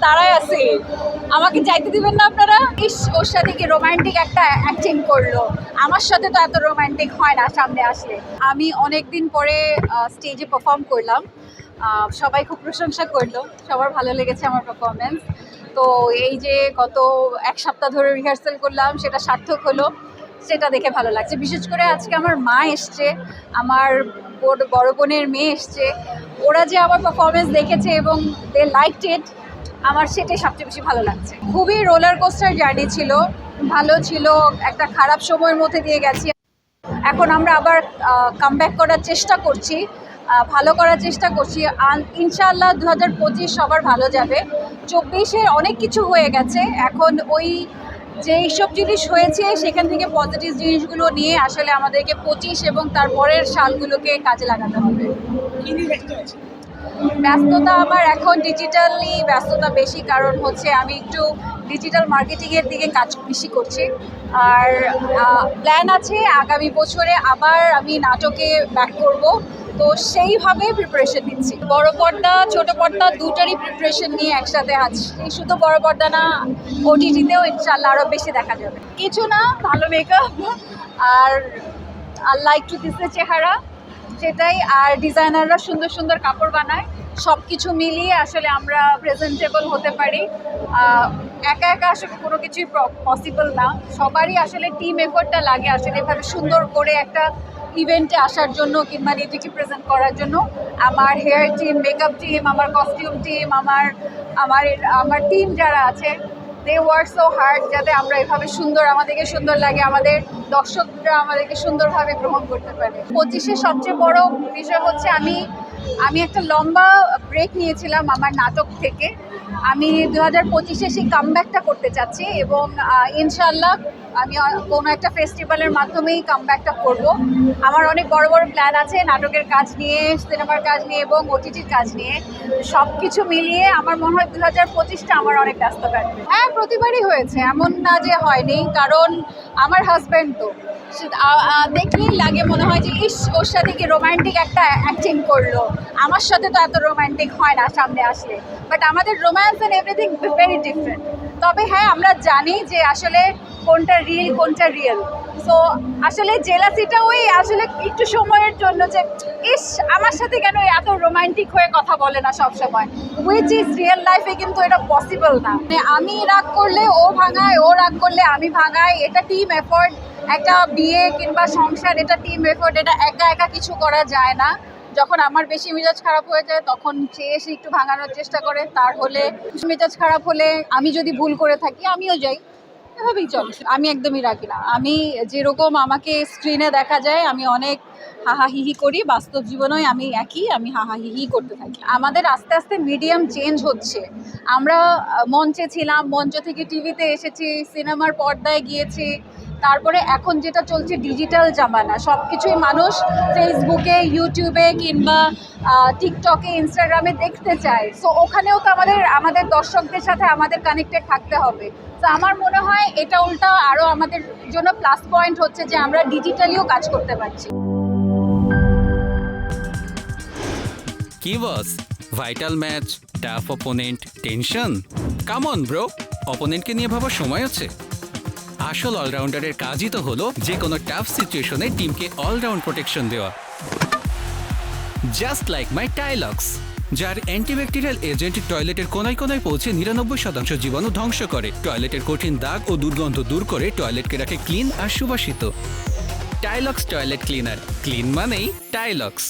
দাঁড়ায় আছি, আমাকে যাইতে দিবেন না আপনারা? ইস, ওর সাথে কি রোমান্টিক একটা অ্যাক্টিং করলো। আমার সাথে তো এত রোমান্টিক হয় না সামনে আসলে। আমি অনেকদিন পরে স্টেজে পারফর্ম করলাম, সবাই খুব প্রশংসা করলো, সবার ভালো লেগেছে আমার পারফরমেন্স। তো এই যে গত এক সপ্তাহ ধরে রিহার্সাল করলাম, সেটা সার্থক হলো, সেটা দেখে ভালো লাগছে। বিশেষ করে আজকে আমার মা এসছে, আমার বড় বোনের মেয়ে এসছে, ওরা যে আমার পারফরমেন্স দেখেছে এবং দে লাইকড ইট, আমার সেটাই সবচেয়ে বেশি ভালো লাগছে। খুবই রোলার কোস্টার জার্নি ছিল, ভালো ছিল, একটা খারাপ সময়ের মধ্যে দিয়ে গেছি। এখন আমরা আবার কামব্যাক করার চেষ্টা করছি, ভালো করার চেষ্টা করছি। ইনশাআল্লাহ 2025 সবার ভালো যাবে। 24-এ অনেক কিছু হয়ে গেছে, এখন ওই যে এইসব জিনিস হয়েছে সেখান থেকে পজিটিভ জিনিসগুলো নিয়ে আসলে আমাদেরকে 25 এবং তারপরের সালগুলোকে কাজে লাগাতে হবে। ব্যস্ততা আমার এখন ডিজিটালি ব্যস্ততা বেশি, কারণ হচ্ছে আমি একটু ডিজিটাল মার্কেটিংয়ের দিকে কাজ বেশি করছি। আর প্ল্যান আছে আগামী বছরে আবার আমি নাটকে ব্যাক করব, তো সেইভাবে প্রিপারেশন নিচ্ছি। বড় পর্দা ছোট পর্দা দুটারই প্রিপারেশন নিয়ে একসাথে আছি। শুধু বড় পর্দা না, ওটিটিতেও ইনশাআল্লাহ আরও বেশি দেখা যাবে। কিছু না, ভালো মেকআপ আর আল্লাহ একটু দিচ্ছে চেহারা, সেটাই। আর ডিজাইনাররা সুন্দর সুন্দর কাপড় বানায়, সব কিছু মিলিয়ে আসলে আমরা প্রেজেন্টেবল হতে পারি। একা একা আসলে কোনো কিছুই পসিবল না, সবারই আসলে টিম এফোর্টটা লাগে আসলে এভাবে সুন্দর করে একটা ইভেন্টে আসার জন্য কিংবা নিজেকে প্রেজেন্ট করার জন্য। আমার হেয়ার টিম, মেকআপ টিম, আমার কস্টিউম টিম, আমার টিম যারা আছে, দে ওয়ার্ক সো হার্ড যাতে আমরা এভাবে সুন্দর, আমাদেরকে সুন্দর লাগে, আমাদের দর্শকরা আমাদেরকে সুন্দরভাবে গ্রহণ করতে পারে। 25-এ সবচেয়ে বড় বিষয় হচ্ছে আমি একটা লম্বা ব্রেক নিয়েছিলাম আমার নাটক থেকে। আমি 2025-এ সেই কামব্যাকটা করতে চাচ্ছি এবং ইনশাআল্লাহ আমি কোনো একটা ফেস্টিভ্যালের মাধ্যমেই কামব্যাকটা করব। আমার অনেক বড় বড় প্ল্যান আছে নাটকের কাজ নিয়ে, সিনেমার কাজ নিয়ে এবং ওটিটির কাজ নিয়ে। সব কিছু মিলিয়ে আমার মনে হয় 2025টা আমার অনেক ব্যস্ত কাটবে। হ্যাঁ, প্রতিবারই হয়েছে, এমন না যে হয়নি, কারণ আমার হাজব্যান্ড তো দেখলেই লাগে মনে হয় যে ইস, ওর সাথে কি রোমান্টিক একটা অ্যাক্টিং করলো। আমার সাথে তো এত রোমান্টিক হয় না সামনে আসলে, বাট আমাদের romance and everything very different. তবে হ্যাঁ, আমরা জানি যে আসলে কোনটা রিয়েল। সো আসলে জেলাসিটা ওই আসলে একটু সময়ের জন্য, যে ইস, আমার সাথে কেন এত রোমান্টিক হয়ে কথা বলে না সব সময়, হুইচ ইজ রিয়েল লাইফে কিন্তু এটা পসিবল না। মানে আমি রাগ করলে ও ভাঙায়, ও রাগ করলে আমি ভাঙাই, এটা টিম এফোর্ট। একটা বিয়ে কিংবা সংসার, এটা টিম এফোর্ট, এটা একা একা কিছু করা যায় না। যখন আমার বেশি মেজাজ খারাপ হয়ে যায় তখন সে এসে একটু ভাঙানোর চেষ্টা করে, তার হলে মেজাজ খারাপ হলে আমি যদি ভুল করে থাকি আমিও যাই, এভাবেই চলে। আমি একদমই রাখি না, আমি যেরকম আমাকে স্ক্রিনে দেখা যায় আমি অনেক হাহা হিহি করি, বাস্তব জীবনেও আমি একই, আমি হাহা হিহি করতে থাকি। আমাদের আস্তে আস্তে মিডিয়াম চেঞ্জ হচ্ছে। আমরা মঞ্চে ছিলাম, মঞ্চ থেকে টিভিতে এসেছি, সিনেমার পর্দায় গিয়েছি, তারপরে এখন যেটা চলছে ডিজিটাল জামানা, সব কিছুই মানুষ ফেসবুকে, ইউটিউবে কিংবা টিকটকে, ইনস্টাগ্রামে দেখতে চায়। সো ওখানেও তো আমাদের দর্শকদের সাথে আমাদের কানেক্টেড থাকতে হবে। তো আমার মনে হয় এটা উল্টা আরও আমাদের জন্য প্লাস পয়েন্ট হচ্ছে যে আমরা ডিজিটালিও কাজ করতে পারছি। কি boss, vital match, tough opponent, tension? Come on bro, অপোনেন্টকে নিয়ে ভাবার সময় আছে। আসল অলরাউন্ডারের কাজই তো হলো যে কোনো টাফ সিচুয়েশনে টিমকে অলরাউন্ড প্রোটেকশন দেওয়া। জাস্ট লাইক মাই টাইলক্স, যার অ্যান্টিব্যাকটেরিয়াল এজেন্ট টয়লেটের কোনায় কোনায় পৌঁছে 99% জীবাণু ধ্বংস করে, টয়লেটের কঠিন দাগ ও দুর্গন্ধ দূর করে টয়লেটকে রাখে ক্লিন আর সুবাসিত। টাইলক্স টয়লেট ক্লিনার, ক্লিন মানেই টাইলক্স।